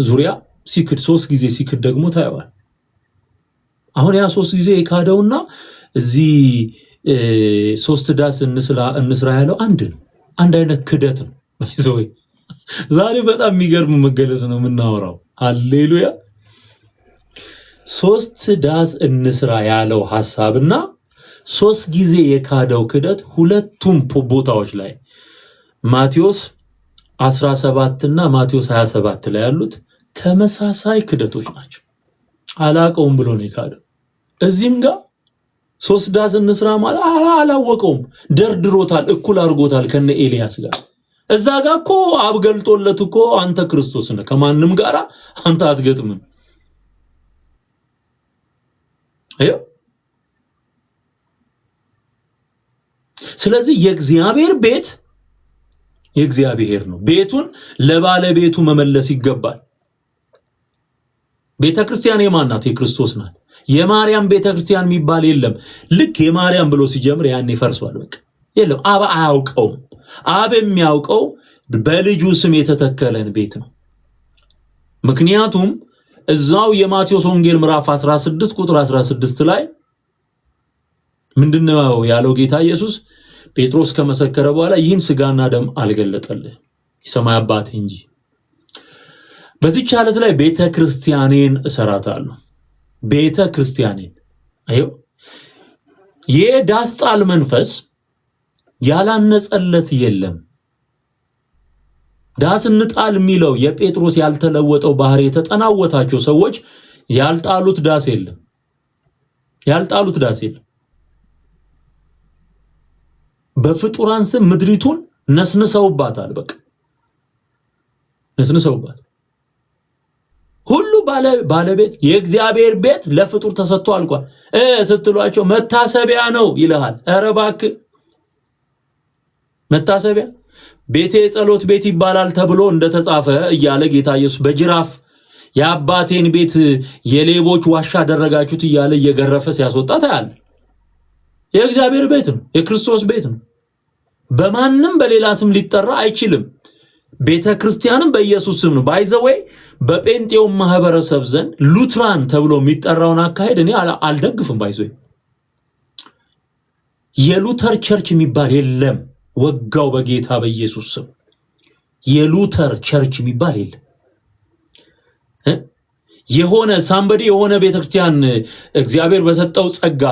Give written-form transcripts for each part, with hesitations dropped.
ዙሪያ ሲክድ 3 ጊዜ ሲክድ ደግሞ ታየዋል። አሁን ያ 3 ጊዜ የካደውና እዚህ 3 ዳስ እንስራ ያለው አንድ ነው። አንድ አይነት ክደት ነው። ባይዘይ ዛሬ በጣም የሚገርም መገለጽ ነው የምናወራው። ሃሌሉያ 3 ዳስ እንስራ ያለው ሐሳብና 3 ጊዜ የካደው ክደት ሁለቱም ቦታዎች ላይ ማቴዎስ 17 እና ማቴዎስ 27 ላይ ያሉት ተመሳሳይ ክደቶች ናቸው። አላቀውም ብሎ ነው የካደው። እዚህም ጋር 3 ዳስ እንስራ ማለት አላወቀውም፣ ደርድሮታል፣ እኩል አድርጎታል ከነ ኤልያስ ጋር። እዛ ጋር እኮ አብገልጦለት እኮ አንተ ክርስቶስ ነህ፣ ከማንም ጋር አንተ አትገጥምም። አዮ ስለዚህ የእግዚአብሔር ቤት የእግዚአብሔር ነው። ቤቱን ለባለቤቱ መመለስ ይገባል። ቤተክርስቲያን የማን ናት? የክርስቶስ ናት። የማርያም ቤተክርስቲያን የሚባል የለም። ልክ የማርያም ብሎ ሲጀምር ያኔ ፈርሷል። በቃ የለም። አብ አያውቀውም። አብ የሚያውቀው በልጁ ስም የተተከለን ቤት ነው። ምክንያቱም እዛው የማቴዎስ ወንጌል ምዕራፍ 16 ቁጥር 16 ላይ ምንድነው ያለው ጌታ ኢየሱስ? ጴጥሮስ ከመሰከረ በኋላ ይህን ስጋና ደም አልገለጠልህ የሰማይ አባቴ እንጂ በዚህ ቻለት ላይ ቤተክርስቲያኔን እሰራታለሁ። ቤተክርስቲያኔን አዩ የዳስ ጣል መንፈስ ያላነጸለት የለም። ዳስ እንጣል የሚለው የጴጥሮስ ያልተለወጠው ባህሪ የተጠናወታቸው ሰዎች ያልጣሉት ዳስ የለም። ያልጣሉት ዳስ የለም። በፍጡራን ስም ምድሪቱን ነስንሰውባታል። በቃ ነስንሰውባት ሁሉ ባለቤት የእግዚአብሔር ቤት ለፍጡር ተሰጥቶ አልቋል ስትሏቸው መታሰቢያ ነው ይልሃል። ኧረ እባክህ መታሰቢያ ቤቴ የጸሎት ቤት ይባላል ተብሎ እንደተጻፈ እያለ ጌታ ኢየሱስ በጅራፍ የአባቴን ቤት የሌቦች ዋሻ አደረጋችሁት እያለ እየገረፈ ሲያስወጣ ታያለ። የእግዚአብሔር ቤት ነው፣ የክርስቶስ ቤት ነው። በማንም በሌላ ስም ሊጠራ አይችልም። ቤተክርስቲያንም በኢየሱስ ስም ነው። ባይዘዌ በጴንጤው ማህበረሰብ ዘንድ ሉትራን ተብሎ የሚጠራውን አካሄድ እኔ አልደግፍም። ባይዘዌ የሉተር ቸርች የሚባል የለም። ወጋው በጌታ በኢየሱስ ስም የሉተር ቸርች የሚባል የለም። የሆነ ሳምበዲ የሆነ ቤተክርስቲያን እግዚአብሔር በሰጠው ጸጋ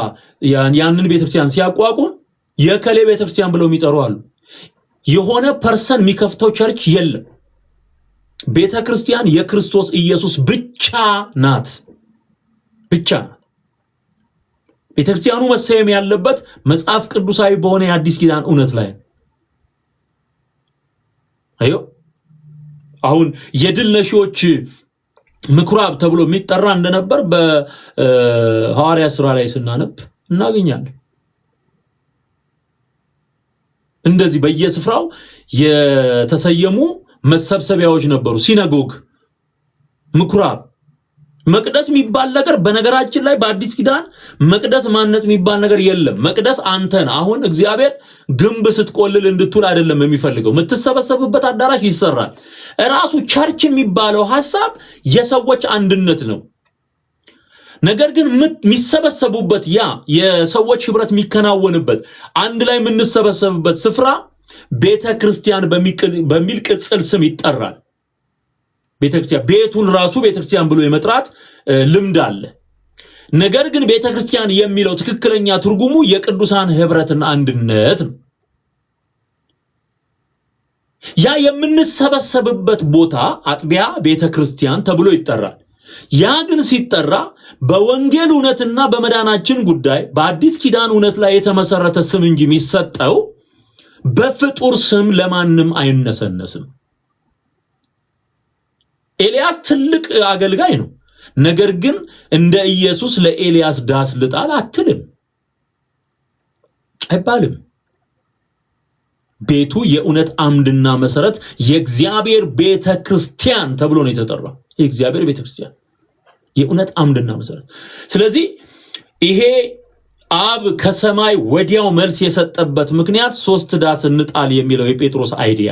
ያንን ቤተክርስቲያን ሲያቋቁም የከሌ ቤተክርስቲያን ብለው የሚጠሩ አሉ። የሆነ ፐርሰን የሚከፍተው ቸርች የለም። ቤተክርስቲያን የክርስቶስ ኢየሱስ ብቻ ናት፣ ብቻ ናት። ቤተክርስቲያኑ መሰየም ያለበት መጽሐፍ ቅዱሳዊ በሆነ የአዲስ ኪዳን እውነት ላይ አዮ አሁን የድል ነሺዎች ምኩራብ ተብሎ የሚጠራ እንደነበር በሐዋርያ ሥራ ላይ ስናነብ እናገኛለን። እንደዚህ በየስፍራው የተሰየሙ መሰብሰቢያዎች ነበሩ። ሲናጎግ፣ ምኩራብ፣ መቅደስ የሚባል ነገር በነገራችን ላይ በአዲስ ኪዳን መቅደስ ማንነት የሚባል ነገር የለም። መቅደስ አንተን አሁን እግዚአብሔር ግንብ ስትቆልል እንድትውል አይደለም የሚፈልገው። የምትሰበሰብበት አዳራሽ ይሰራል። ራሱ ቸርች የሚባለው ሐሳብ የሰዎች አንድነት ነው። ነገር ግን የሚሰበሰቡበት ያ የሰዎች ህብረት የሚከናወንበት አንድ ላይ የምንሰበሰብበት ስፍራ ቤተክርስቲያን በሚል ቅጽል ስም ይጠራል። ቤተክርስቲያን ቤቱን ራሱ ቤተክርስቲያን ብሎ የመጥራት ልምድ አለ። ነገር ግን ቤተክርስቲያን የሚለው ትክክለኛ ትርጉሙ የቅዱሳን ህብረትና አንድነት ነው። ያ የምንሰበሰብበት ቦታ አጥቢያ ቤተክርስቲያን ተብሎ ይጠራል። ያ ግን ሲጠራ በወንጌል እውነትና በመዳናችን ጉዳይ በአዲስ ኪዳን እውነት ላይ የተመሰረተ ስም እንጂ የሚሰጠው በፍጡር ስም ለማንም አይነሰነስም። ኤልያስ ትልቅ አገልጋይ ነው። ነገር ግን እንደ ኢየሱስ ለኤልያስ ዳስ ልጣል አትልም አይባልም። ቤቱ የእውነት አምድና መሰረት የእግዚአብሔር ቤተክርስቲያን ተብሎ ነው የተጠራው። የእግዚአብሔር ቤተክርስቲያን የእውነት አምድና መሰረት። ስለዚህ ይሄ አብ ከሰማይ ወዲያው መልስ የሰጠበት ምክንያት 3 ዳስ እንጣል የሚለው የጴጥሮስ አይዲያ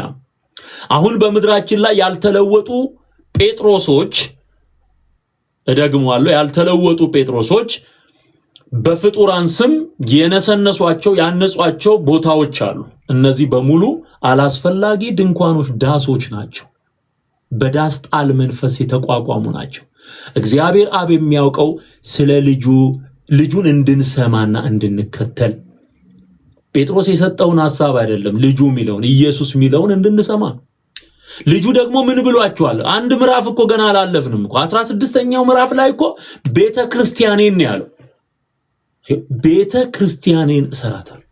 አሁን በመድራችን ላይ ያልተለወጡ ጴጥሮሶች እደግመዋለሁ ያልተለወጡ ጴጥሮሶች በፍጡራን ስም የነሰነሷቸው ያነጿቸው ቦታዎች አሉ። እነዚህ በሙሉ አላስፈላጊ ድንኳኖች ዳሶች ናቸው። በዳስ ጣል መንፈስ የተቋቋሙ ናቸው። እግዚአብሔር አብ የሚያውቀው ስለ ልጁን እንድንሰማና እንድንከተል ጴጥሮስ የሰጠውን ሐሳብ አይደለም ልጁ ሚለውን ኢየሱስ ሚለውን እንድንሰማ ልጁ ደግሞ ምን ብሏቸዋል? አንድ ምዕራፍ እኮ ገና አላለፍንም እኮ 16ኛው ምዕራፍ ላይ እኮ ቤተክርስቲያኔን ነው ያለው። ቤተክርስቲያኔን እሰራታለሁ።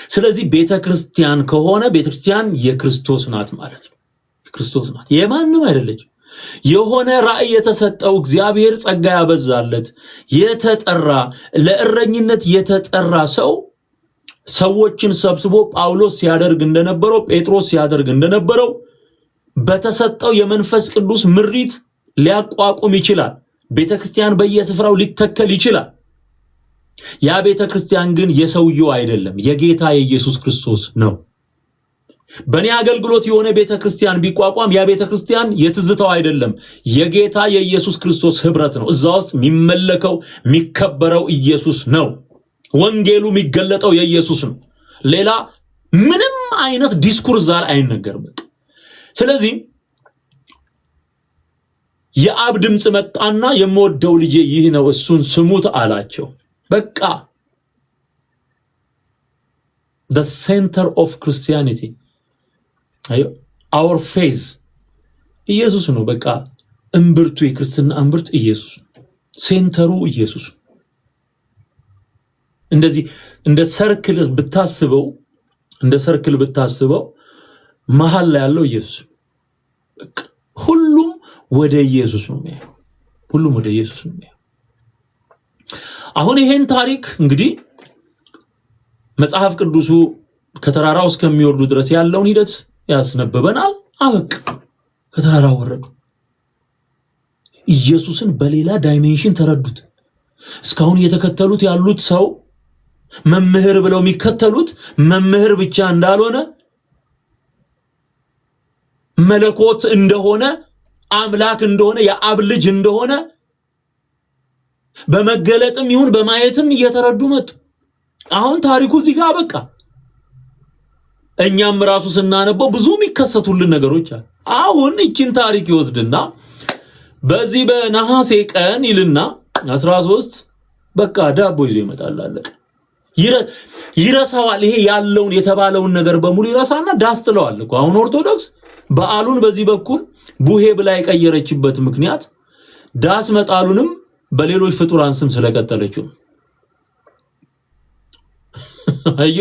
ስለዚህ ቤተክርስቲያን ከሆነ ቤተክርስቲያን የክርስቶስ ናት ማለት ነው። የክርስቶስ ናት፣ የማንም አይደለችም። የሆነ ራእይ የተሰጠው እግዚአብሔር ጸጋ ያበዛለት የተጠራ ለእረኝነት የተጠራ ሰው ሰዎችን ሰብስቦ ጳውሎስ ሲያደርግ እንደነበረው ጴጥሮስ ሲያደርግ እንደነበረው በተሰጠው የመንፈስ ቅዱስ ምሪት ሊያቋቁም ይችላል። ቤተክርስቲያን በየስፍራው ሊተከል ይችላል። ያ ቤተክርስቲያን ግን የሰውየው አይደለም፣ የጌታ የኢየሱስ ክርስቶስ ነው። በእኔ አገልግሎት የሆነ ቤተክርስቲያን ቢቋቋም ያ ቤተክርስቲያን የትዝታው አይደለም፣ የጌታ የኢየሱስ ክርስቶስ ህብረት ነው። እዛ ውስጥ የሚመለከው የሚከበረው ኢየሱስ ነው። ወንጌሉ የሚገለጠው የኢየሱስ ነው። ሌላ ምንም አይነት ዲስኩር ዛል አይነገርም። ስለዚህ የአብ ድምጽ መጣና የምወደው ልጄ ይህ ነው እሱን ስሙት አላቸው። በቃ the center of Christianity our faith ኢየሱስ ነው። በቃ እምብርቱ የክርስትና እምብርት ኢየሱስ፣ ሴንተሩ ኢየሱስ። እንደዚህ እንደ ሰርክል ብታስበው መሃል ላይ ያለው ኢየሱስ፣ ሁሉም ወደ ኢየሱስ ነው የሚያየው። ሁሉም ወደ ኢየሱስ ነው የሚያየው። አሁን ይሄን ታሪክ እንግዲህ መጽሐፍ ቅዱሱ ከተራራው እስከሚወርዱ ድረስ ያለውን ሂደት ያስነበበናል። አበቃ። ከተራራው ወረዱ። ኢየሱስን በሌላ ዳይሜንሽን ተረዱት። እስካሁን እየተከተሉት ያሉት ሰው መምህር ብለው የሚከተሉት መምህር ብቻ እንዳልሆነ መለኮት እንደሆነ አምላክ እንደሆነ የአብ ልጅ እንደሆነ በመገለጥም ይሁን በማየትም እየተረዱ መጡ። አሁን ታሪኩ እዚህ ጋር በቃ እኛም ራሱ ስናነበው ብዙ የሚከሰቱልን ነገሮች አሉ። አሁን እቺን ታሪክ ይወስድና በዚህ በነሐሴ ቀን ይልና 13 በቃ ዳቦ ይዞ ይመጣል። አለቀ። ይረሳዋል። ይሄ ያለውን የተባለውን ነገር በሙሉ ይረሳና ዳስ ጥለዋል እኮ። አሁን ኦርቶዶክስ በዓሉን በዚህ በኩል ቡሄ ብላ የቀየረችበት ምክንያት ዳስ መጣሉንም በሌሎች ፍጡራን ስም ስለቀጠለችው። አዮ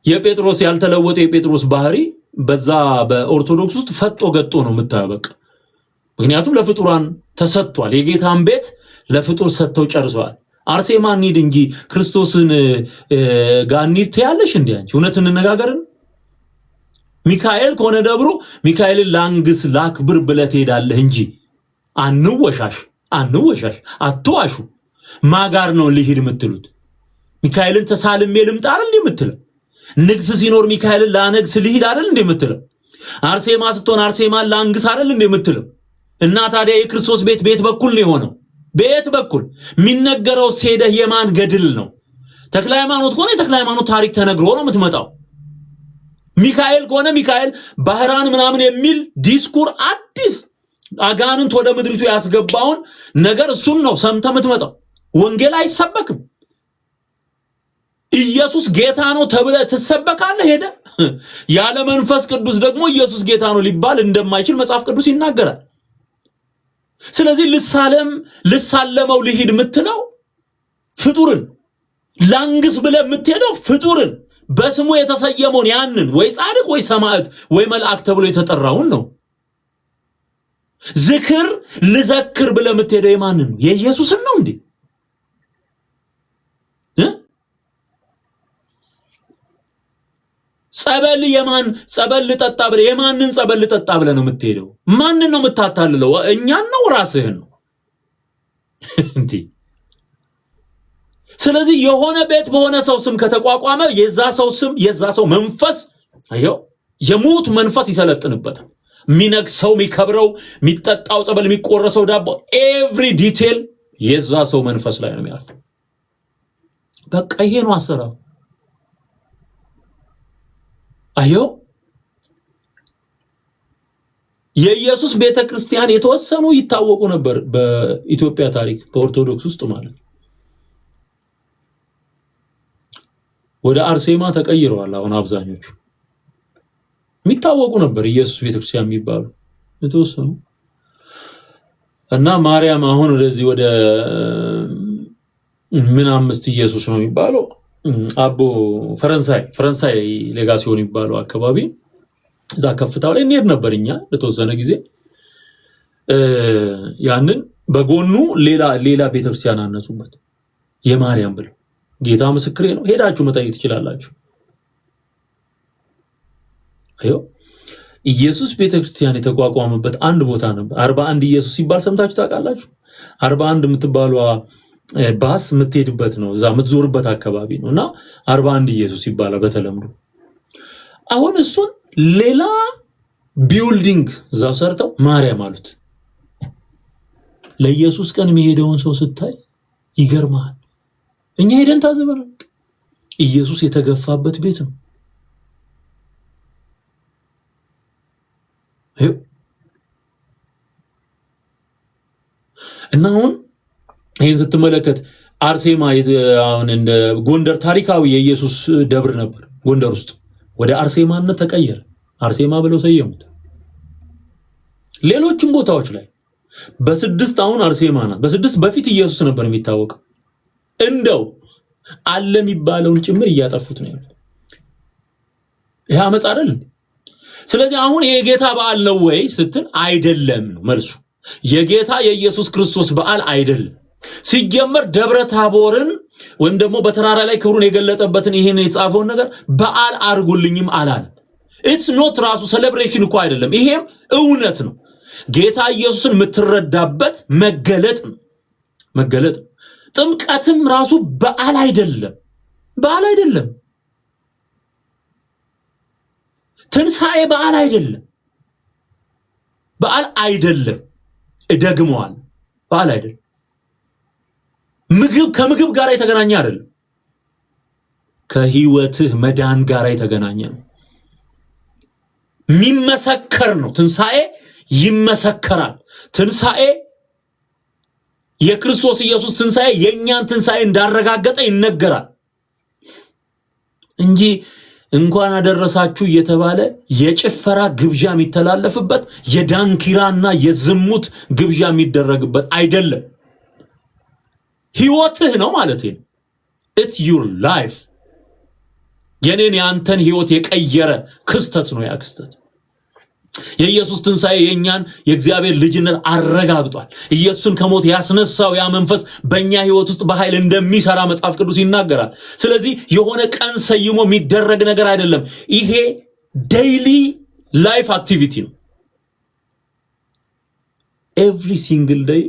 የጴጥሮስ ያልተለወጠ የጴጥሮስ ባህሪ በዛ በኦርቶዶክስ ውስጥ ፈጦ ገጦ ነው የምታበቅ። ምክንያቱም ለፍጡራን ተሰጥቷል። የጌታን ቤት ለፍጡር ሰጥተው ጨርሰዋል። አርሴማ እንሂድ እንጂ ክርስቶስን ጋር እንሂድ ትያለሽ እንዴ አንቺ? እውነት እንነጋገርን። ሚካኤል ከሆነ ደብሩ ሚካኤልን ላንግስ ላክብር ብለህ ትሄዳለህ እንጂ አንወሻሽ አትዋሹ። ማጋር ነው ልሂድ የምትሉት? ሚካኤልን ተሳልሜ ልምጣ አይደል የምትለው? ንግስ ሲኖር ሚካኤልን ላነግስ ልሂድ አይደል እንደምትለው? አርሴማ ስትሆን አርሴማን ላንግስ አይደል እንደምትለው? እና ታዲያ የክርስቶስ ቤት በኩል ነው የሆነው። ቤት በኩል የሚነገረው ሄደህ የማን ገድል ነው? ተክለ ሃይማኖት ከሆነ የተክለ ሃይማኖት ታሪክ ተነግሮ ነው የምትመጣው። ሚካኤል ከሆነ ሚካኤል ባህራን ምናምን የሚል ዲስኩር አዲስ አጋንንት ወደ ምድሪቱ ያስገባውን ነገር እሱን ነው ሰምተህ የምትመጣው። ወንጌል አይሰበክም። ኢየሱስ ጌታ ነው ተብለህ ትሰበካለህ። ሄደ ያለ መንፈስ ቅዱስ ደግሞ ኢየሱስ ጌታ ነው ሊባል እንደማይችል መጽሐፍ ቅዱስ ይናገራል። ስለዚህ ልሳለመው ልሂድ የምትለው ፍጡርን ላንግስ ብለህ የምትሄደው ፍጡርን በስሙ የተሰየመውን ያንን ወይ ጻድቅ ወይ ሰማዕት ወይ መልአክ ተብሎ የተጠራውን ነው። ዝክር ልዘክር ብለህ የምትሄደው የማንን ነው? የኢየሱስን ነው እንዴ? ጸበል ጸበል ልጠጣ ብለህ የማንን ጸበል ልጠጣ ብለህ ነው የምትሄደው? ማንን ነው የምታታልለው? እኛን ነው ራስህን ነው እንዴ? ስለዚህ የሆነ ቤት በሆነ ሰው ስም ከተቋቋመ የዛ ሰው ስም የዛ ሰው መንፈስ አየው የሙት መንፈስ ይሰለጥንበታል። የሚነግሰው፣ የሚከብረው፣ የሚጠጣው ጸበል፣ የሚቆረሰው ዳቦ ኤቭሪ ዲቴል የዛ ሰው መንፈስ ላይ ነው የሚያርፈው። በቃ ይሄ ነው አሰራሩ። አየው የኢየሱስ ቤተክርስቲያን የተወሰኑ ይታወቁ ነበር በኢትዮጵያ ታሪክ በኦርቶዶክስ ውስጥ ማለት ነው። ወደ አርሴማ ተቀይረዋል። አሁን አብዛኞቹ የሚታወቁ ነበር ኢየሱስ ቤተክርስቲያን የሚባሉ የተወሰኑ እና ማርያም አሁን ወደዚህ ወደ ምን አምስት ኢየሱስ ነው የሚባለው አቦ ፈረንሳይ ሌጋሲዮን የሚባለው አካባቢ እዛ ከፍታው ላይ እንሄድ ነበር እኛ ለተወሰነ ጊዜ። ያንን በጎኑ ሌላ ቤተክርስቲያን አነጹበት የማርያም ብለው። ጌታ ምስክሬ ነው፣ ሄዳችሁ መጠየቅ ትችላላችሁ። አዮ ኢየሱስ ቤተክርስቲያን የተቋቋመበት አንድ ቦታ ነበር። 41 ኢየሱስ ሲባል ሰምታችሁ ታውቃላችሁ? 41 የምትባለው ባስ የምትሄድበት ነው፣ እዛ የምትዞርበት አካባቢ ነውና 41 ኢየሱስ ይባላል በተለምዶ። አሁን እሱን ሌላ ቢልዲንግ እዛው ሰርተው ማርያም አሉት። ለኢየሱስ ቀን የሚሄደውን ሰው ስታይ ይገርማል። እኛ ሄደን ታዘበናል። ኢየሱስ የተገፋበት ቤት ነው። እና አሁን ይሄን ስትመለከት አርሴማ አሁን እንደ ጎንደር ታሪካዊ የኢየሱስ ደብር ነበር ጎንደር ውስጥ፣ ወደ አርሴማነት ተቀየረ። አርሴማ ብለው ሰየሙት። ሌሎችም ቦታዎች ላይ በስድስት አሁን አርሴማ ናት። በስድስት በፊት ኢየሱስ ነበር የሚታወቀው። እንደው አለ የሚባለውን ጭምር እያጠፉት ነው ያለው። ይሄ አመጽ አይደል? ስለዚህ አሁን የጌታ በዓል ነው ወይ ስትል አይደለም ነው መልሱ። የጌታ የኢየሱስ ክርስቶስ በዓል አይደለም። ሲጀመር ደብረ ታቦርን ወይም ደግሞ በተራራ ላይ ክብሩን የገለጠበትን ይሄን የጻፈውን ነገር በዓል አርጉልኝም አላለም። ኢትስ ኖት ራሱ ሴሌብሬሽን እኮ አይደለም። ይሄም እውነት ነው። ጌታ ኢየሱስን የምትረዳበት መገለጥ ነው። ጥምቀትም ራሱ በዓል አይደለም። ትንሣኤ በዓል አይደለም። እደግመዋል፣ በዓል አይደለም። ከምግብ ጋር የተገናኘ አይደለም። ከህይወትህ መዳን ጋር የተገናኘ ነው። የሚመሰከር ነው። ትንሣኤ ይመሰከራል። ትንሣኤ የክርስቶስ ኢየሱስ ትንሣኤ የኛን ትንሣኤ እንዳረጋገጠ ይነገራል እንጂ እንኳን አደረሳችሁ እየተባለ የጭፈራ ግብዣ የሚተላለፍበት የዳንኪራና የዝሙት ግብዣ የሚደረግበት አይደለም። ህይወትህ ነው ማለት ነው። it's your life። የኔን ያንተን ህይወት የቀየረ ክስተት ነው ያ ክስተት። የኢየሱስ ትንሣኤ የኛን የእግዚአብሔር ልጅነት አረጋግጧል። ኢየሱስን ከሞት ያስነሳው ያ መንፈስ በእኛ ህይወት ውስጥ በኃይል እንደሚሰራ መጽሐፍ ቅዱስ ይናገራል። ስለዚህ የሆነ ቀን ሰይሞ የሚደረግ ነገር አይደለም። ይሄ ዴይሊ ላይፍ አክቲቪቲ ነው። ኤቭሪ ሲንግል ዴይ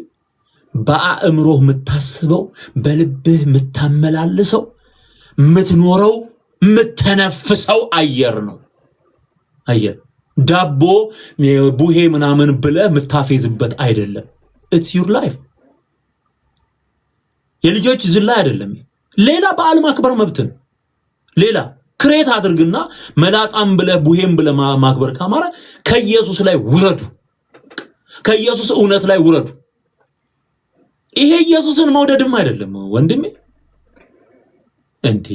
በአእምሮህ የምታስበው፣ በልብህ የምታመላልሰው፣ የምትኖረው፣ የምትተነፍሰው አየር ነው። አየር ዳቦ ቡሄ ምናምን ብለህ የምታፌዝበት አይደለም። it's your life። የልጆች ዝላይ አይደለም። ሌላ በዓል ማክበር መብትን ሌላ ክሬት አድርግና መላጣም ብለህ ቡሄም ብለህ ማክበር ካማራ ከኢየሱስ ላይ ውረዱ። ከኢየሱስ እውነት ላይ ውረዱ። ይሄ ኢየሱስን መውደድም አይደለም ወንድሜ እንዴ።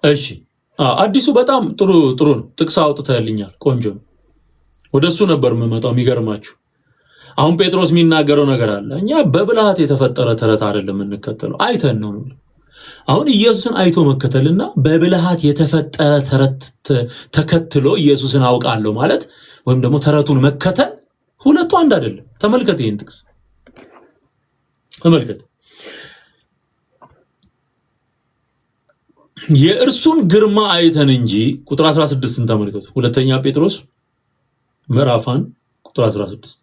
እሺ አዲሱ በጣም ጥሩ ነው። ጥቅስ አውጥተህልኛል። ቆንጆ ነው። ወደሱ ነበር የምመጣው። የሚገርማችሁ አሁን ጴጥሮስ የሚናገረው ነገር አለ። እኛ በብልሃት የተፈጠረ ተረት አይደለም እንከተለው፣ አይተን ነው። አሁን ኢየሱስን አይቶ መከተልና በብልሃት የተፈጠረ ተረት ተከትሎ ኢየሱስን አውቃለሁ ማለት ወይም ደግሞ ተረቱን መከተል ሁለቱ አንድ አይደለም። ተመልከት፣ ይሄን ጥቅስ ተመልከት። የእርሱን ግርማ አይተን እንጂ ቁጥር 16ን ተመልከቱ። ሁለተኛ ጴጥሮስ ምዕራፍ 1 ቁጥር 16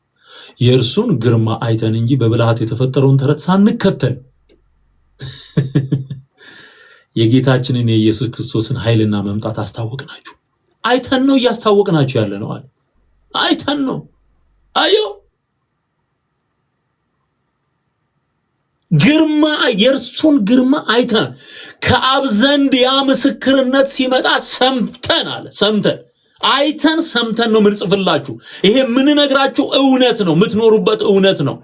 የእርሱን ግርማ አይተን እንጂ በብልሃት የተፈጠረውን ተረት ሳንከተል የጌታችንን የኢየሱስ ክርስቶስን ኃይልና መምጣት አስታወቅናችሁ። አይተን ነው እያስታወቅናችሁ ያለ ነው አለ። አይተን ነው አዮ ግርማ የእርሱን ግርማ አይተን ከአብ ዘንድ ያ ምስክርነት ሲመጣ ሰምተን አለ። ሰምተን አይተን ሰምተን ነው ምንጽፍላችሁ። ይሄ ምን ነግራችሁ እውነት ነው፣ የምትኖሩበት እውነት ነው።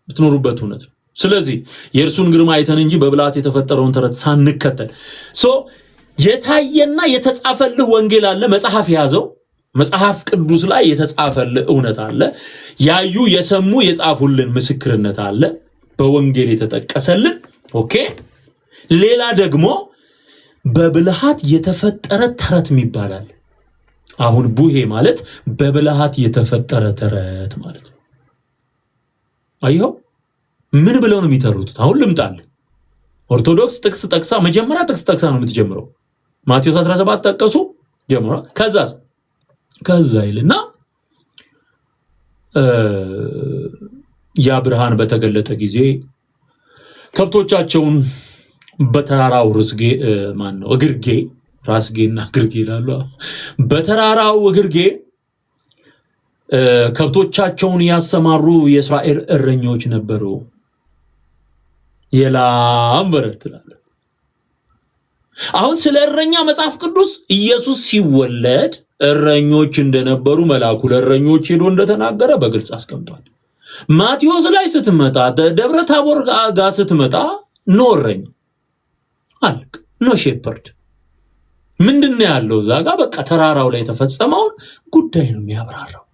የምትኖሩበት እውነት ነው። ስለዚህ የእርሱን ግርማ አይተን እንጂ በብልሃት የተፈጠረውን ተረት ሳንከተል የታየና የተጻፈልህ ወንጌል አለ። መጽሐፍ ያዘው መጽሐፍ ቅዱስ ላይ የተጻፈልህ እውነት አለ። ያዩ የሰሙ የጻፉልን ምስክርነት አለ። በወንጌል የተጠቀሰልን ኦኬ። ሌላ ደግሞ በብልሃት የተፈጠረ ተረት ይባላል። አሁን ቡሄ ማለት በብልሃት የተፈጠረ ተረት ማለት ነው። አይው ምን ብለው ነው የሚተሩት? አሁን ልምጣል። ኦርቶዶክስ ጥቅስ ጠቅሳ መጀመሪያ ጥቅስ ጠቅሳ ነው የምትጀምረው። ማቴዎስ 17 ጠቀሱ ጀምራ ከዛ ይልና ያ ብርሃን በተገለጠ ጊዜ ከብቶቻቸውን በተራራው ርስጌ እግርጌ ራስጌና እግርጌ ይላሉ። በተራራው እግርጌ ከብቶቻቸውን ያሰማሩ የእስራኤል እረኞች ነበሩ። የላም በረት ይላል። አሁን ስለ እረኛ መጽሐፍ ቅዱስ ኢየሱስ ሲወለድ እረኞች እንደነበሩ መልአኩ ለእረኞች ሄዶ እንደተናገረ በግልጽ አስቀምጧል። ማቴዎስ ላይ ስትመጣ ደብረ ታቦር ጋር ስትመጣ ኖ እረኛ አልክ ኖ ሼፐርድ ምንድነው ያለው? እዛ ጋር በቃ ተራራው ላይ የተፈጸመውን ጉዳይ ነው የሚያብራራው።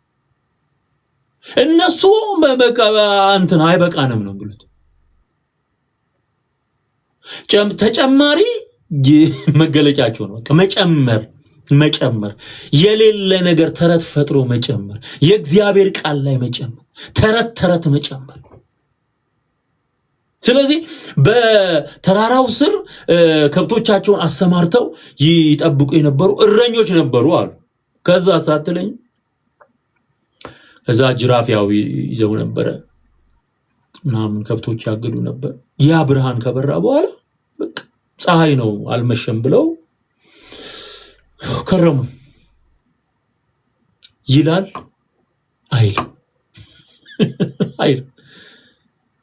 እነሱ በቃ እንትን አይበቃንም ነው ብሉት ተጨማሪ መገለጫቸው ነው። በቃ መጨመር የሌለ ነገር ተረት ፈጥሮ መጨመር፣ የእግዚአብሔር ቃል ላይ መጨመር፣ ተረት መጨመር። ስለዚህ በተራራው ስር ከብቶቻቸውን አሰማርተው ይጠብቁ የነበሩ እረኞች ነበሩ አሉ። ከዛ ሳትለኝ እዛ ጅራፍ ያው ይዘው ነበረ ምናምን ከብቶች ያገዱ ነበር። ያ ብርሃን ከበራ በኋላ በቃ ፀሐይ ነው አልመሸም ብለው ከረሙ። ይላል አይል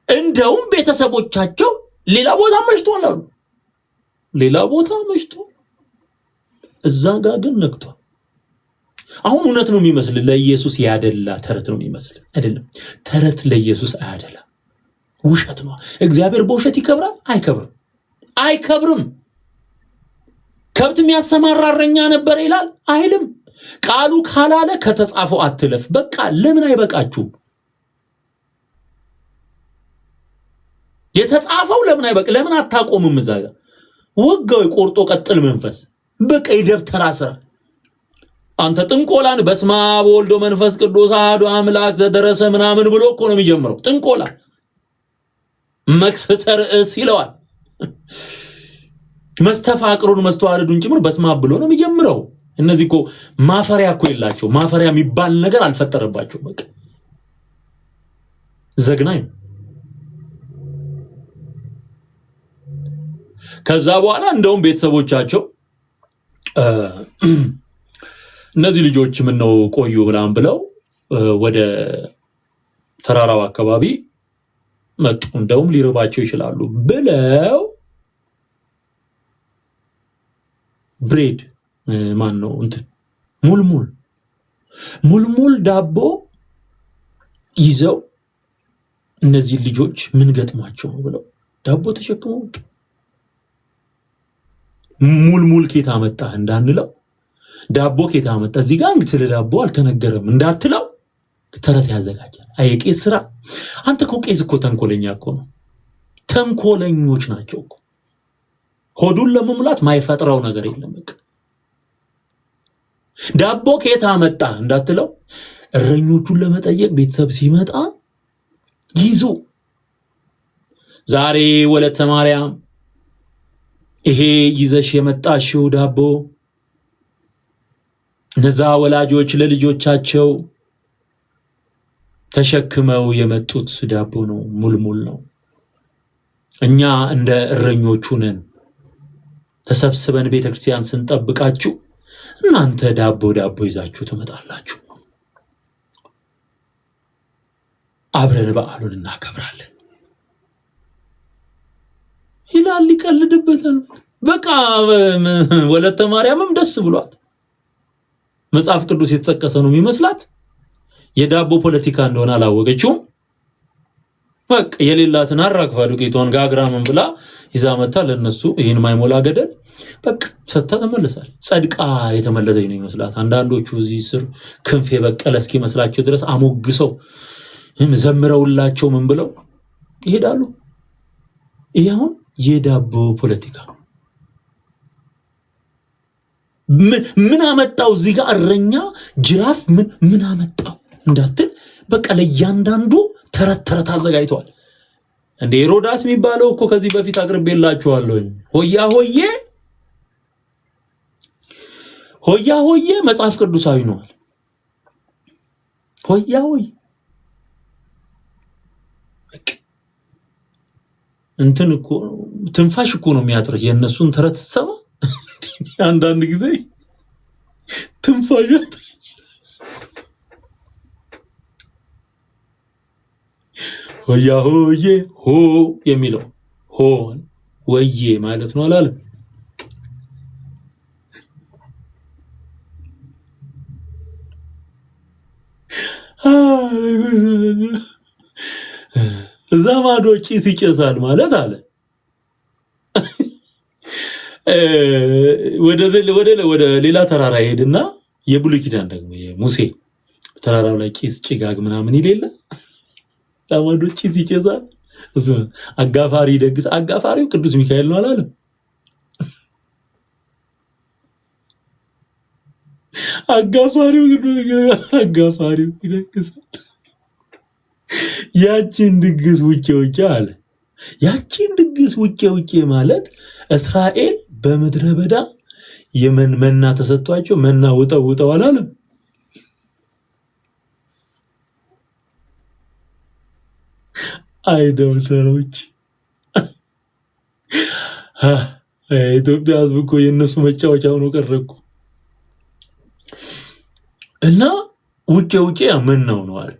እንደውም ቤተሰቦቻቸው ሌላ ቦታ መሽቷል አሉ። ሌላ ቦታ መሽቶ እዛ ጋር ግን ነግቷል። አሁን እውነት ነው የሚመስል ለኢየሱስ ያደላ ተረት ነው የሚመስል አይደለም። ተረት ለኢየሱስ አያደላ፣ ውሸት ነው። እግዚአብሔር በውሸት ይከብራል? አይከብርም። ከብት የሚያሰማራ እረኛ ነበር ይላል አይልም። ቃሉ ካላለ ከተጻፈው አትለፍ። በቃ ለምን አይበቃችሁ? የተጻፈው ለምን አይበቃ? ለምን አታቆምም? እዛ ጋር ወጋው ቆርጦ ቀጥል መንፈስ በቃ ይደብተራ ስራ። አንተ ጥንቆላን በስመ አብ ወወልድ ወመንፈስ ቅዱስ አሐዱ አምላክ ዘደረሰ ምናምን ብሎ እኮ ነው የሚጀምረው። ጥንቆላ መክሰተ ርዕስ ይለዋል። መስተፋቅሩን መስተዋረዱን ጭምር በስመ አብ ብሎ ነው የሚጀምረው። እነዚህ እኮ ማፈሪያ እኮ የላቸው። ማፈሪያ የሚባል ነገር አልፈጠረባቸው። በቃ ዘግናኝ። ከዛ በኋላ እንደውም ቤተሰቦቻቸው እነዚህ ልጆች ምን ነው ቆዩ ብላም ብለው ወደ ተራራው አካባቢ መጡ። እንደውም ሊርባቸው ይችላሉ ብለው ብሬድ ማን ነው እንትን ሙልሙል ዳቦ ይዘው እነዚህ ልጆች ምን ገጥሟቸው ነው ብለው ዳቦ ተሸክመው ሙልሙል ኬታ መጣ እንዳንለው ዳቦ ኬታ መጣ። እዚህ ጋር እንግዲህ ስለ ዳቦ አልተነገረም እንዳትለው ተረት ያዘጋጃል። ቄስ ስራ። አንተ እኮ ቄስ እኮ ተንኮለኛ እኮ ነው። ተንኮለኞች ናቸው እኮ። ሆዱን ለመሙላት ማይፈጥረው ነገር የለም። በቃ ዳቦ ኬታ መጣ እንዳትለው እረኞቹን ለመጠየቅ ቤተሰብ ሲመጣ ይዞ ዛሬ ወለተ ማርያም ይሄ ይዘሽ የመጣሽው ዳቦ እነዛ ወላጆች ለልጆቻቸው ተሸክመው የመጡት ዳቦ ነው፣ ሙልሙል ነው። እኛ እንደ እረኞቹ ነን። ተሰብስበን ቤተክርስቲያን ስንጠብቃችሁ እናንተ ዳቦ ይዛችሁ ትመጣላችሁ። አብረን በዓሉን እናከብራለን ይላል፣ ይቀልድበታል። በቃ ወለተ ማርያምም ደስ ብሏት መጽሐፍ ቅዱስ የተጠቀሰ ነው የሚመስላት። የዳቦ ፖለቲካ እንደሆነ አላወቀችውም። በቃ የሌላትን አራግፋ ዱቄቷን ጋግራምን ብላ ይዛ መጣ። ለነሱ ይሄን ማይሞላ ገደል በቃ ሰጥታ ተመለሳል። ጸድቃ የተመለሰች ነው ይመስላት። አንዳንዶቹ እዚህ ስር ክንፍ የበቀለ እስኪመስላቸው ድረስ አሞግሰው ዘምረውላቸው ምን ብለው ይሄዳሉ። ይሄው የዳቦ ፖለቲካ ምን አመጣው? እዚህ ጋር እረኛ ጅራፍ ምን አመጣው እንዳትል በቃ ለእያንዳንዱ ተረት አዘጋጅተዋል። እንደ ሄሮዳስ የሚባለው እኮ ከዚህ በፊት አቅርቤላችኋለሁ። ሆያ ሆዬ መጽሐፍ ቅዱሳዊ ነው። ሆያ ሆይ እንትን እኮ ትንፋሽ እኮ ነው የሚያጥርህ። የእነሱን ተረት ሰማ አንዳንድ ጊዜ ትንፋሽ ሆያ ሆዬ ሆ የሚለው ሆን ወዬ ማለት ነው አላለም። እዛ ማዶ ጭስ ይጨሳል ማለት አለ። ወደ ሌላ ተራራ ሄድና የብሉይ ኪዳን ደግሞ የሙሴ ተራራው ላይ ጭስ ጭጋግ ምናምን ይሌለ ታማዶ ጭስ ይጨሳል። እሱ አጋፋሪ ደግስ አጋፋሪው ቅዱስ ሚካኤል ነው አላለም። አጋፋሪው ይደግሳል። ያቺን ድግስ ውጪ አለ። ያቺን ድግስ ውጪ ማለት እስራኤል በምድረ በዳ የመን መና ተሰጥቷቸው መና ውጠው አላለም። አይ ደብተሮች ኢትዮጵያ ሕዝብ እኮ የነሱ መጫወቻ ሆኖ ቀረኩ። እና ውጪ መናው ነው አለ።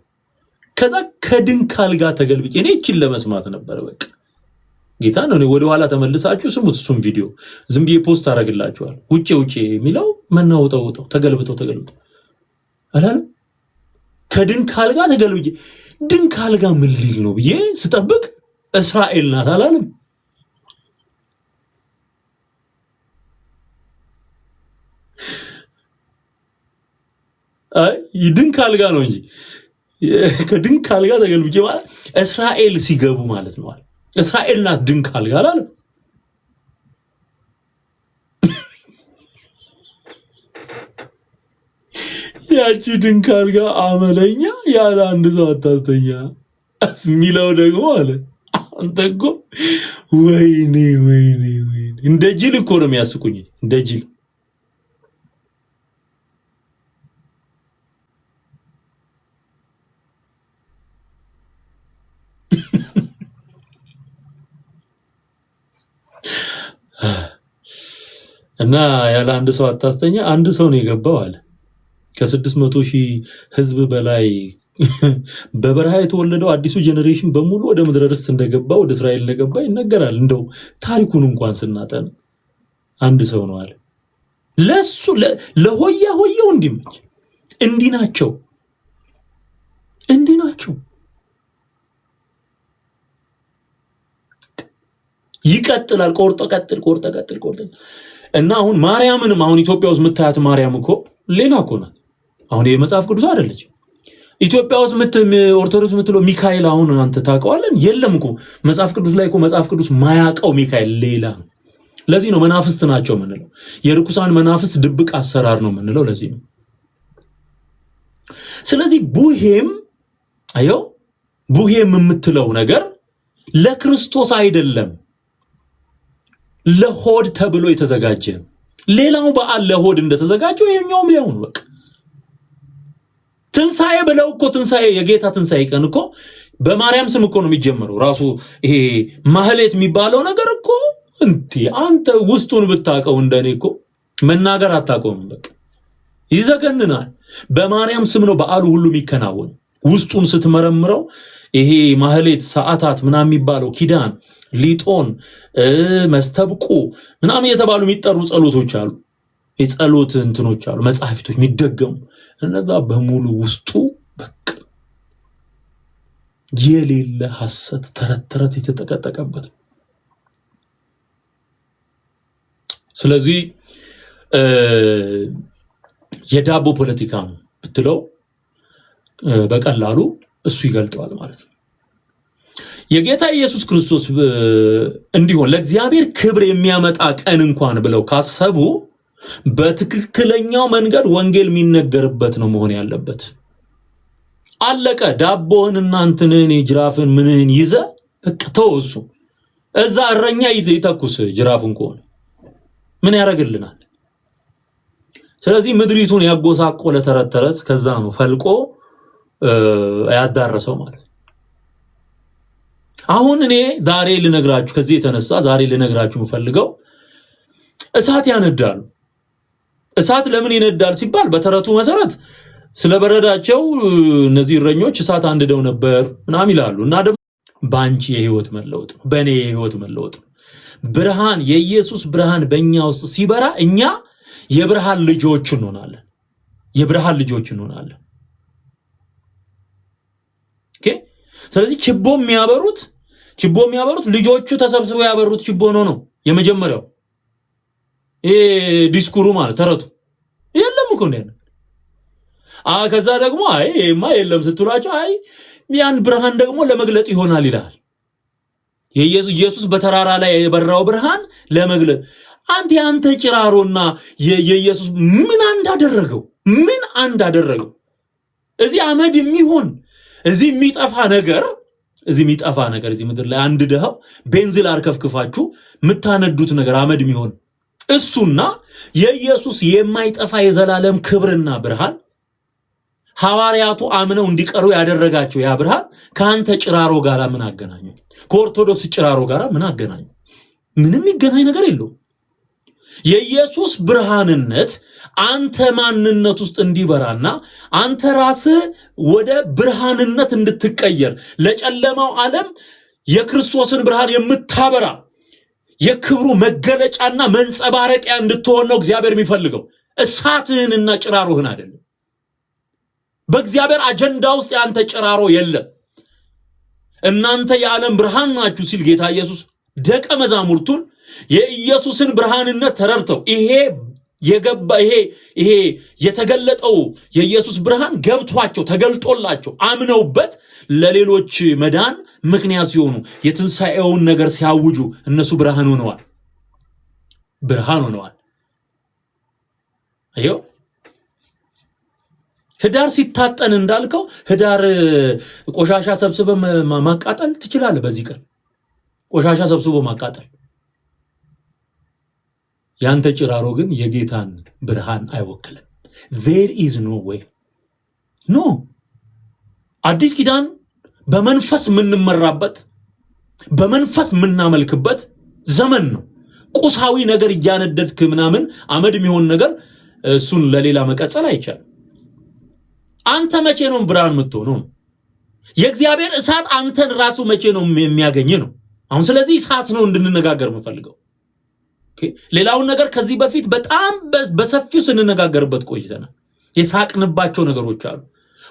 ከዛ ከድንካል ጋር ተገልብጬ እኔ እቺን ለመስማት ነበር። በቃ ጌታ ነው። ወደ ኋላ ተመልሳችሁ ስሙት። እሱም ቪዲዮ ዝም ብዬ ፖስት አደርግላችኋል። ውጪ የሚለው መናውጠው ተገልብጠው አላለም። ከድንካል ጋር ተገልብጬ ድንካል ጋር ምን ሊል ነው ብዬ ስጠብቅ እስራኤል ናት አላለም። ድንካል ጋር ነው እንጂ ከድንካል ጋር ተገልብጬ ማለት እስራኤል ሲገቡ ማለት ነው። እስራኤል ናት ድንካል ጋር አለ። ያቺ ድንካል ጋር አመለኛ ያለ አንድ ሰው አታስተኛ የሚለው ደግሞ አለ። አንተ እኮ ወይኔ እንደ ጅል እኮ ነው የሚያስቁኝ፣ እንደ ጅል እና ያለ አንድ ሰው አታስተኛ። አንድ ሰው ነው የገባው አለ። ከ600,000 ህዝብ በላይ በበረሃ የተወለደው አዲሱ ጄኔሬሽን በሙሉ ወደ ምድረ ርስት እንደገባ ወደ እስራኤል እንደገባ ይነገራል። እንደው ታሪኩን እንኳን ስናጠን አንድ ሰው ነው አለ። ለሱ ለሆያው እንዲመች እንዲህ ናቸው። ይቀጥላል። ቆርጦ ቀጥል እና አሁን ማርያምንም አሁን ኢትዮጵያ ውስጥ የምታያት ማርያም እኮ ሌላ እኮ ናት። አሁን የመጽሐፍ ቅዱስ አይደለች። ኢትዮጵያ ውስጥ ኦርቶዶክስ የምትለው ሚካኤል አሁን አንተ ታውቀዋለን? የለም እኮ መጽሐፍ ቅዱስ ላይ እኮ መጽሐፍ ቅዱስ ማያውቀው ሚካኤል ሌላ ነው። ለዚህ ነው መናፍስት ናቸው የምንለው። የርኩሳን መናፍስት ድብቅ አሰራር ነው የምንለው ለዚህ ነው። ስለዚህ ቡሄም የምትለው ነገር ለክርስቶስ አይደለም፣ ለሆድ ተብሎ የተዘጋጀ። ሌላው በዓል ለሆድ እንደተዘጋጀው ይሄኛውም ያው ነው። በቃ ትንሳኤ ብለው እኮ ትንሳኤ የጌታ ትንሳኤ ቀን እኮ በማርያም ስም እኮ ነው የሚጀምረው። ራሱ ይሄ ማህሌት የሚባለው ነገር እኮ እንዴ አንተ ውስጡን ብታቀው እንደኔ እኮ መናገር አታቆምም። በቃ ይዘገንናል። በማርያም ስም ነው በዓሉ ሁሉ የሚከናወን። ውስጡን ስትመረምረው ይሄ ማህሌት ሰዓታት ምናምን የሚባለው ኪዳን፣ ሊጦን፣ መስተብቁ ምናምን የተባሉ የሚጠሩ ጸሎቶች አሉ። የጸሎት እንትኖች አሉ፣ መጻሕፍቶች የሚደገሙ እነዛ በሙሉ ውስጡ በቃ የሌለ ሐሰት ተረት የተጠቀጠቀበት። ስለዚህ የዳቦ ፖለቲካ ነው ብትለው በቀላሉ እሱ ይገልጠዋል ማለት ነው። የጌታ ኢየሱስ ክርስቶስ እንዲሆን ለእግዚአብሔር ክብር የሚያመጣ ቀን እንኳን ብለው ካሰቡ በትክክለኛው መንገድ ወንጌል የሚነገርበት ነው መሆን ያለበት። አለቀ። ዳቦን እናንተን ጅራፍን ምንን ይዘ በቃ ተወሱ። እዛ እረኛ ይተኩስ ጅራፍን ከሆነ ምን ያደርግልናል? ስለዚህ ምድሪቱን ያጎሳቆለ ተረት ከዛ ነው ፈልቆ ያዳረሰው ማለት ነው። አሁን እኔ ዛሬ ልነግራችሁ ከዚህ የተነሳ ዛሬ ልነግራችሁ የምፈልገው እሳት ያነዳሉ። እሳት ለምን ይነዳል ሲባል በተረቱ መሰረት ስለበረዳቸው እነዚህ እረኞች እሳት አንድደው ነበር ምናምን ይላሉ። እና ደግሞ ባንቺ የህይወት መለወጥ ነው፣ በኔ የህይወት መለወጥ ነው። ብርሃን የኢየሱስ ብርሃን በእኛ ውስጥ ሲበራ እኛ የብርሃን ልጆች እንሆናለን። የብርሃን ልጆች እንሆናለን። ኦኬ። ስለዚህ ችቦ የሚያበሩት ልጆቹ ተሰብስበው ያበሩት ችቦ ነው የመጀመሪያው ዲስኩሩ ማለት ተረቱ የለም እኮ ነው። ከዛ ደግሞ አይማ የለም ስትሏቸው ያን ብርሃን ደግሞ ለመግለጥ ይሆናል ይላል። ኢየሱስ በተራራ ላይ የበራው ብርሃን ለመግለጥ አንተ ጭራሮና የኢየሱስ ምን አንዳደረገው እዚህ አመድ የሚሆን እዚህ የሚጠፋ ነገር እዚህ ምድር ላይ አንድ ደሃው ቤንዚል አርከፍክፋችሁ የምታነዱት ነገር አመድ የሚሆን እሱና የኢየሱስ የማይጠፋ የዘላለም ክብርና ብርሃን ሐዋርያቱ አምነው እንዲቀሩ ያደረጋቸው ያ ብርሃን ካንተ ጭራሮ ጋር ምን አገናኘው? ከኦርቶዶክስ ጭራሮ ጋር ምን አገናኘው? ምንም ይገናኝ ነገር የለውም። የኢየሱስ ብርሃንነት አንተ ማንነት ውስጥ እንዲበራና አንተ ራስህ ወደ ብርሃንነት እንድትቀየር ለጨለማው ዓለም የክርስቶስን ብርሃን የምታበራ የክብሩ መገለጫና መንጸባረቂያ እንድትሆን ነው እግዚአብሔር የሚፈልገው። እሳትህንና ጭራሮህን አይደለም። በእግዚአብሔር አጀንዳ ውስጥ ያንተ ጭራሮ የለም። እናንተ የዓለም ብርሃን ናችሁ ሲል ጌታ ኢየሱስ ደቀ መዛሙርቱን የኢየሱስን ብርሃንነት ተረድተው ይሄ የተገለጠው የኢየሱስ ብርሃን ገብቷቸው ተገልጦላቸው አምነውበት ለሌሎች መዳን ምክንያት ሲሆኑ የትንሣኤውን ነገር ሲያውጁ እነሱ ብርሃን ሆነዋል። አየው ህዳር ሲታጠን እንዳልከው ህዳር ቆሻሻ ሰብስበ ማቃጠል ትችላለህ። በዚህ ቀን ቆሻሻ ሰብስቦ ማቃጠል። ያንተ ጭራሮ ግን የጌታን ብርሃን አይወክልም። there is no way no አዲስ ኪዳን በመንፈስ የምንመራበት በመንፈስ የምናመልክበት ዘመን ነው። ቁሳዊ ነገር እያነደድክ ምናምን አመድ የሚሆን ነገር እሱን ለሌላ መቀጸል አይቻልም። አንተ መቼ ነው ብርሃን የምትሆነው? የእግዚአብሔር እሳት አንተን ራሱ መቼ ነው የሚያገኝ ነው። አሁን ስለዚህ እሳት ነው እንድንነጋገር የምፈልገው። ሌላውን ነገር ከዚህ በፊት በጣም በሰፊው ስንነጋገርበት ቆይተናል። የሳቅንባቸው ነገሮች አሉ።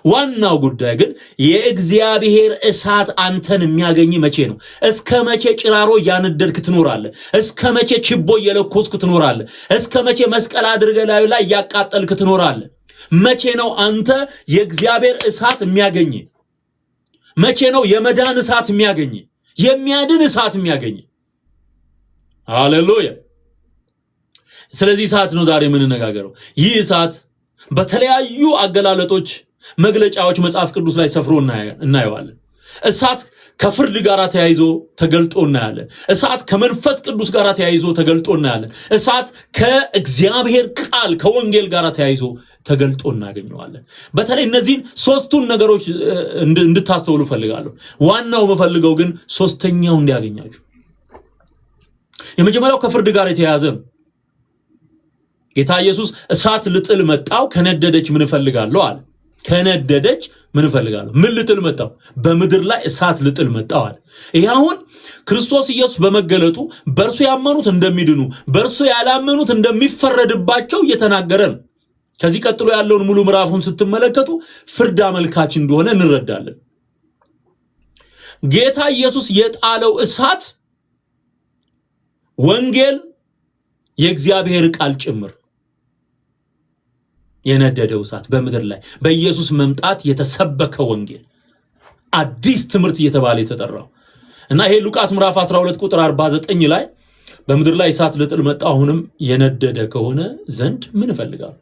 ዋናው ጉዳይ ግን የእግዚአብሔር እሳት አንተን የሚያገኝ መቼ ነው? እስከ መቼ ጭራሮ ያነደድክ ትኖራለህ? እስከ መቼ ችቦ እየለኮስክ ትኖራለህ? እስከ መቼ መስቀል አድርገህ ላይ ያቃጠልክ ትኖራለህ? መቼ ነው አንተ የእግዚአብሔር እሳት የሚያገኝ? መቼ ነው የመዳን እሳት የሚያገኝ? የሚያድን እሳት የሚያገኝ? ሃሌሉያ። ስለዚህ እሳት ነው ዛሬ የምንነጋገረው። ይህ እሳት በተለያዩ አገላለጦች መግለጫዎች መጽሐፍ ቅዱስ ላይ ሰፍሮ እናየዋለን። እሳት ከፍርድ ጋር ተያይዞ ተገልጦ እናያለን። እሳት ከመንፈስ ቅዱስ ጋር ተያይዞ ተገልጦ እናያለን። እሳት ከእግዚአብሔር ቃል ከወንጌል ጋር ተያይዞ ተገልጦ እናገኘዋለን። በተለይ እነዚህን ሶስቱን ነገሮች እንድታስተውሉ ፈልጋለሁ። ዋናው መፈልገው ግን ሶስተኛው እንዲያገኛችሁ። የመጀመሪያው ከፍርድ ጋር የተያያዘ ነው። ጌታ ኢየሱስ እሳት ልጥል መጣው፣ ከነደደች ምን እፈልጋለሁ አለ። ከነደደች ምን እፈልጋለሁ? ምን ልጥል መጣው? በምድር ላይ እሳት ልጥል መጣው አለ። ይሄ አሁን ክርስቶስ ኢየሱስ በመገለጡ በእርሱ ያመኑት እንደሚድኑ በእርሱ ያላመኑት እንደሚፈረድባቸው እየተናገረ ነው። ከዚህ ቀጥሎ ያለውን ሙሉ ምዕራፉን ስትመለከቱ ፍርድ አመልካች እንደሆነ እንረዳለን። ጌታ ኢየሱስ የጣለው እሳት ወንጌል የእግዚአብሔር ቃል ጭምር የነደደው እሳት በምድር ላይ በኢየሱስ መምጣት የተሰበከ ወንጌል አዲስ ትምህርት እየተባለ የተጠራው እና ይሄ ሉቃስ ምዕራፍ 12 ቁጥር 49 ላይ በምድር ላይ እሳት ልጥል መጣ፣ አሁንም የነደደ ከሆነ ዘንድ ምን እፈልጋለሁ?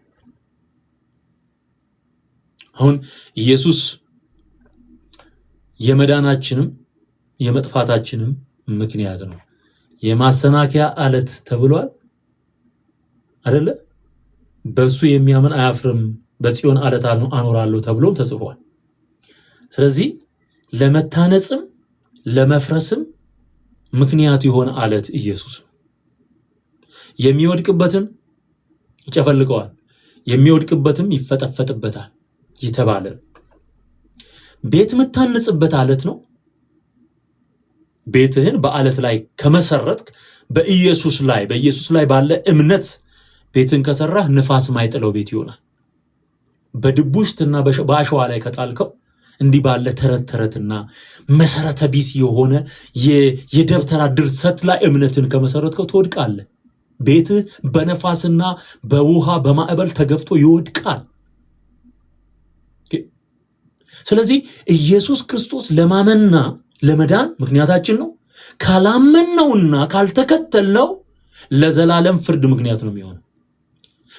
አሁን ኢየሱስ የመዳናችንም የመጥፋታችንም ምክንያት ነው። የማሰናከያ አለት ተብሏል አይደለ? በሱ የሚያምን አያፍርም፣ በጽዮን አለት አኖራለሁ ተብሎም ተጽፏል። ስለዚህ ለመታነጽም ለመፍረስም ምክንያት የሆነ አለት ኢየሱስ የሚወድቅበትም ይጨፈልቀዋል፣ የሚወድቅበትም ይፈጠፈጥበታል የተባለ ቤት የምታንጽበት አለት ነው። ቤትህን በአለት ላይ ከመሰረትክ በኢየሱስ ላይ ባለ እምነት ቤትን ከሰራህ ንፋስ ማይጥለው ቤት ይሆናል። በድቡሽትና በአሸዋ ላይ ከጣልከው እንዲህ ባለ ተረተረትና መሰረተ ቢስ የሆነ የደብተራ ድርሰት ላይ እምነትን ከመሰረትከው ትወድቃለህ። ቤትህ በነፋስና በውሃ በማዕበል ተገፍቶ ይወድቃል። ስለዚህ ኢየሱስ ክርስቶስ ለማመንና ለመዳን ምክንያታችን ነው። ካላመንነውና ካልተከተልነው ለዘላለም ፍርድ ምክንያት ነው የሚሆነው።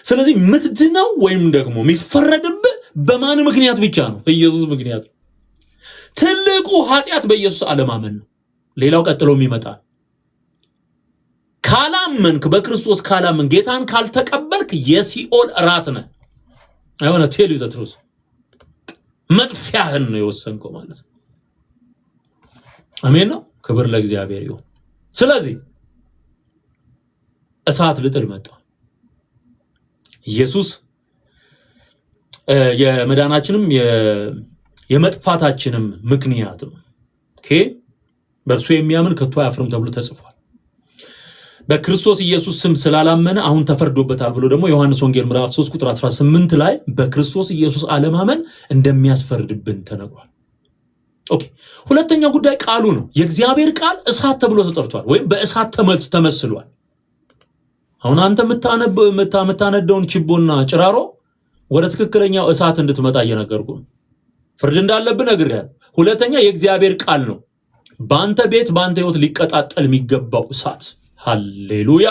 ስለዚህ ምትድነው ወይም ደግሞ የሚፈረድብህ በማን ምክንያት ብቻ ነው? ኢየሱስ ምክንያት ነው። ትልቁ ኃጢአት በኢየሱስ አለማመን ነው። ሌላው ቀጥሎም ይመጣል። ካላመንክ፣ በክርስቶስ ካላመን፣ ጌታን ካልተቀበልክ የሲኦል ራት ነህ። አይሆነ ቴል ዩ ዘ ትሩዝ መጥፊያህን ነው የወሰንከው ማለት ነው። አሜን ነው። ክብር ለእግዚአብሔር ይሁን። ስለዚህ እሳት ልጥል መጣ። ኢየሱስ የመዳናችንም የመጥፋታችንም ምክንያት ነው። በእርሱ የሚያምን ከቶ አያፍርም ተብሎ ተጽፏል። በክርስቶስ ኢየሱስ ስም ስላላመነ አሁን ተፈርዶበታል ብሎ ደግሞ ዮሐንስ ወንጌል ምዕራፍ 3 ቁጥር 18 ላይ በክርስቶስ ኢየሱስ አለማመን እንደሚያስፈርድብን ተነግሯል። ኦኬ፣ ሁለተኛው ጉዳይ ቃሉ ነው። የእግዚአብሔር ቃል እሳት ተብሎ ተጠርቷል ወይም በእሳት ተመስሏል። አሁን አንተ የምታነደውን ችቦና ጭራሮ ወደ ትክክለኛው እሳት እንድትመጣ እየነገርኩ ነው። ፍርድ እንዳለብህ ነግሬሃለሁ። ሁለተኛ የእግዚአብሔር ቃል ነው በአንተ ቤት በአንተ ህይወት ሊቀጣጠል የሚገባው እሳት። ሃሌሉያ!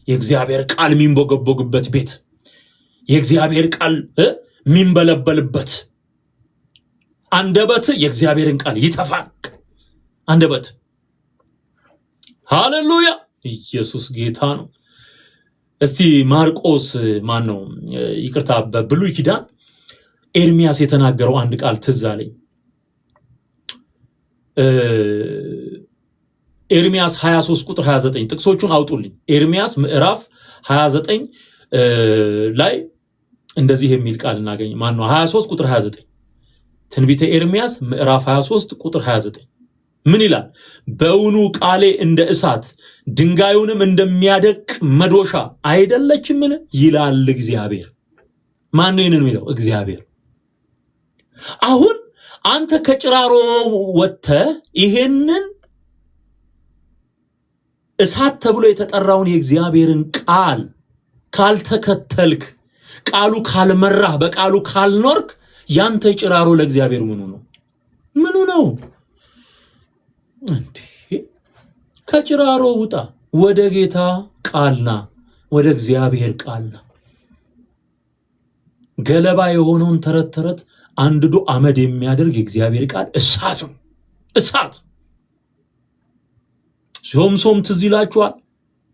የእግዚአብሔር ቃል የሚንቦገቦግበት ቤት፣ የእግዚአብሔር ቃል የሚንበለበልበት አንደበት የእግዚአብሔርን ቃል ይተፋል። አንደበት ሃሌሉያ! ኢየሱስ ጌታ ነው። እስቲ ማርቆስ ማን ነው? ይቅርታ፣ በብሉይ ኪዳን ኤርሚያስ የተናገረው አንድ ቃል ትዝ አለኝ። ኤርሚያስ 23 ቁጥር 29 ጥቅሶቹን አውጡልኝ። ኤርሚያስ ምዕራፍ 29 ላይ እንደዚህ የሚል ቃል እናገኝ። ማን ነው? 23 ቁጥር 29 ትንቢተ ኤርሚያስ ምዕራፍ 23 ቁጥር 29 ምን ይላል? በውኑ ቃሌ እንደ እሳት ድንጋዩንም እንደሚያደቅ መዶሻ አይደለችምን? ይላል እግዚአብሔር። ማን ነው ይህንን የሚለው? እግዚአብሔር። አሁን አንተ ከጭራሮ ወጥተህ ይሄንን እሳት ተብሎ የተጠራውን የእግዚአብሔርን ቃል ካልተከተልክ፣ ቃሉ ካልመራህ፣ በቃሉ ካልኖርክ ያንተ ጭራሮ ለእግዚአብሔር ምኑ ነው? ምኑ ነው? እንዴ! ከጭራሮ ውጣ፣ ወደ ጌታ ቃልና ወደ እግዚአብሔር ቃልና። ገለባ የሆነውን ተረት አንድዶ አመድ የሚያደርግ የእግዚአብሔር ቃል እሳት ነው። እሳት ሶምሶም ትዝ ይላችኋል።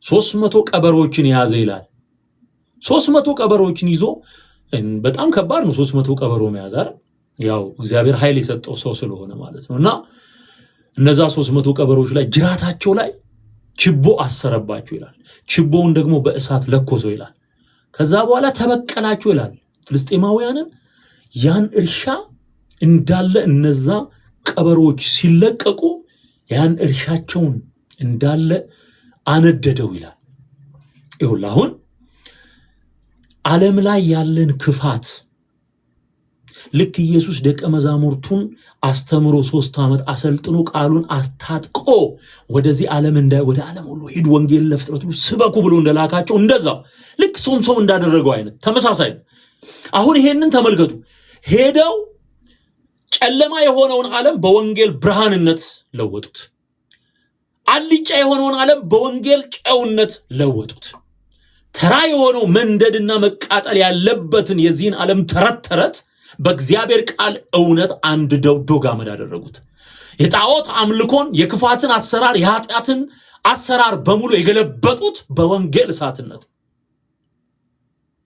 300 ቀበሮችን የያዘ ይላል። 300 ቀበሮችን ይዞ በጣም ከባድ ነው 300 ቀበሮ መያዝ አይደል? ያው እግዚአብሔር ኃይል የሰጠው ሰው ስለሆነ ማለት ነውና እነዛ 300 ቀበሮች ላይ ጅራታቸው ላይ ችቦ አሰረባቸው ይላል። ችቦውን ደግሞ በእሳት ለኮሰው ይላል። ከዛ በኋላ ተበቀላቸው ይላል። ፍልስጤማውያንን ያን እርሻ እንዳለ እነዛ ቀበሮች ሲለቀቁ ያን እርሻቸውን እንዳለ አነደደው ይላል። ይኸውልህ አሁን ዓለም ላይ ያለን ክፋት ልክ ኢየሱስ ደቀ መዛሙርቱን አስተምሮ 3 ዓመት አሰልጥኖ ቃሉን አስታጥቆ ወደዚህ ዓለም ወደ ዓለም ሁሉ ሂድ ወንጌል ለፍጥረት ሁሉ ስበኩ ብሎ እንደላካቸው እንደዛው ልክ ሶምሶን እንዳደረገው አይነት ተመሳሳይ ነው። አሁን ይሄንን ተመልከቱ። ሄደው ጨለማ የሆነውን ዓለም በወንጌል ብርሃንነት ለወጡት። አልጫ የሆነውን ዓለም በወንጌል ጨውነት ለወጡት። ተራ የሆነው መንደድና መቃጠል ያለበትን የዚህን ዓለም ተረት በእግዚአብሔር ቃል እውነት አንድደው ዶግ አመድ አደረጉት። የጣዖት አምልኮን፣ የክፋትን አሰራር፣ የኃጢአትን አሰራር በሙሉ የገለበጡት በወንጌል እሳትነት።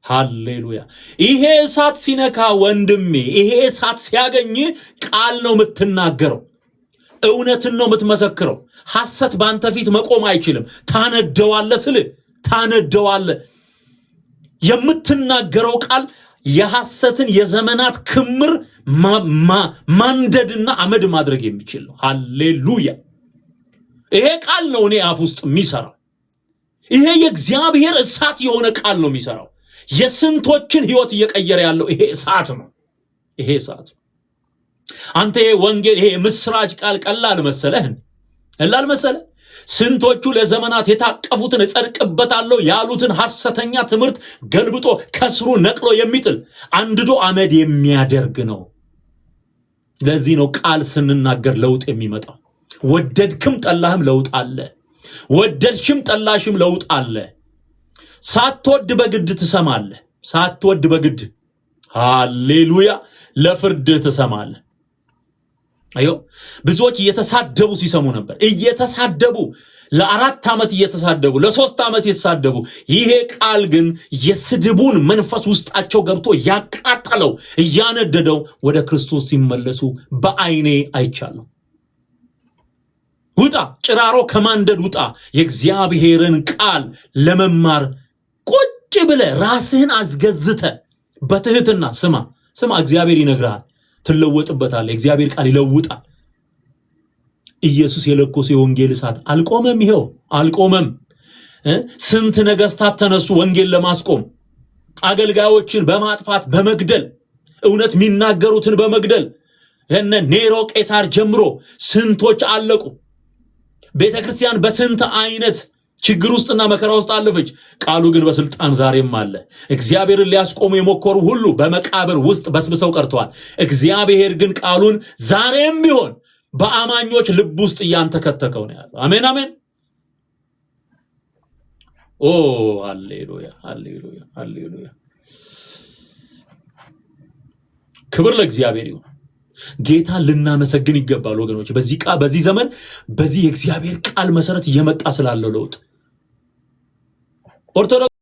ሃሌሉያ! ይሄ እሳት ሲነካ ወንድሜ፣ ይሄ እሳት ሲያገኝ ቃል ነው የምትናገረው፣ እውነትን ነው የምትመሰክረው። ሐሰት ባንተ ፊት መቆም አይችልም። ታነደዋለህ ስልህ ታነደዋለህ። የምትናገረው ቃል የሐሰትን የዘመናት ክምር ማንደድና አመድ ማድረግ የሚችል ነው። ሃሌሉያ! ይሄ ቃል ነው እኔ አፍ ውስጥ የሚሰራው። ይሄ የእግዚአብሔር እሳት የሆነ ቃል ነው የሚሰራው። የስንቶችን ህይወት እየቀየረ ያለው ይሄ እሳት ነው። ይሄ እሳት አንተ ይሄ ወንጌል ይሄ ምስራች ቃል ቀላል መሰለህ? ቀላል መሰለህ? ስንቶቹ ለዘመናት የታቀፉትን እጸድቅበታለሁ ያሉትን ሐሰተኛ ትምህርት ገልብጦ ከስሩ ነቅሎ የሚጥል አንድዶ አመድ የሚያደርግ ነው። ለዚህ ነው ቃል ስንናገር ለውጥ የሚመጣው። ወደድክም ጠላህም ለውጥ አለ። ወደድሽም ጠላሽም ለውጥ አለ። ሳትወድ በግድ ትሰማለህ። ሳትወድ በግድ ሃሌሉያ ለፍርድ ትሰማለህ። አዮ ብዙዎች እየተሳደቡ ሲሰሙ ነበር። እየተሳደቡ ለ4 ዓመት እየተሳደቡ ለ3 ዓመት የተሳደቡ። ይሄ ቃል ግን የስድቡን መንፈስ ውስጣቸው ገብቶ ያቃጠለው እያነደደው ወደ ክርስቶስ ሲመለሱ በአይኔ አይቻለሁ። ውጣ ጭራሮ ከማንደድ ውጣ። የእግዚአብሔርን ቃል ለመማር ቁጭ ብለ ራስህን አስገዝተ በትህትና ስማ። እግዚአብሔር ይነግራል። ትለወጥበታል። የእግዚአብሔር ቃል ይለውጣል። ኢየሱስ የለኮሰ የወንጌል እሳት አልቆመም። ይሄው አልቆመም። ስንት ነገስታት ተነሱ ወንጌል ለማስቆም፣ አገልጋዮችን በማጥፋት በመግደል፣ እውነት የሚናገሩትን በመግደል እነ ኔሮ ቄሳር ጀምሮ ስንቶች አለቁ። ቤተክርስቲያን በስንት አይነት ችግር ውስጥና መከራ ውስጥ አለፈች። ቃሉ ግን በስልጣን ዛሬም አለ። እግዚአብሔርን ሊያስቆሙ የሞከሩ ሁሉ በመቃብር ውስጥ በስብሰው ቀርተዋል። እግዚአብሔር ግን ቃሉን ዛሬም ቢሆን በአማኞች ልብ ውስጥ እያንተከተከው ነው ያለው። አሜን አሜን። ኦ ሃሌሉያ ሃሌሉያ ሃሌሉያ። ክብር ለእግዚአብሔር ይሁን። ጌታ ልናመሰግን ይገባል ወገኖች። በዚህ ዘመን በዚህ የእግዚአብሔር ቃል መሰረት እየመጣ ስላለው ለውጥ ኦርቶዶክስ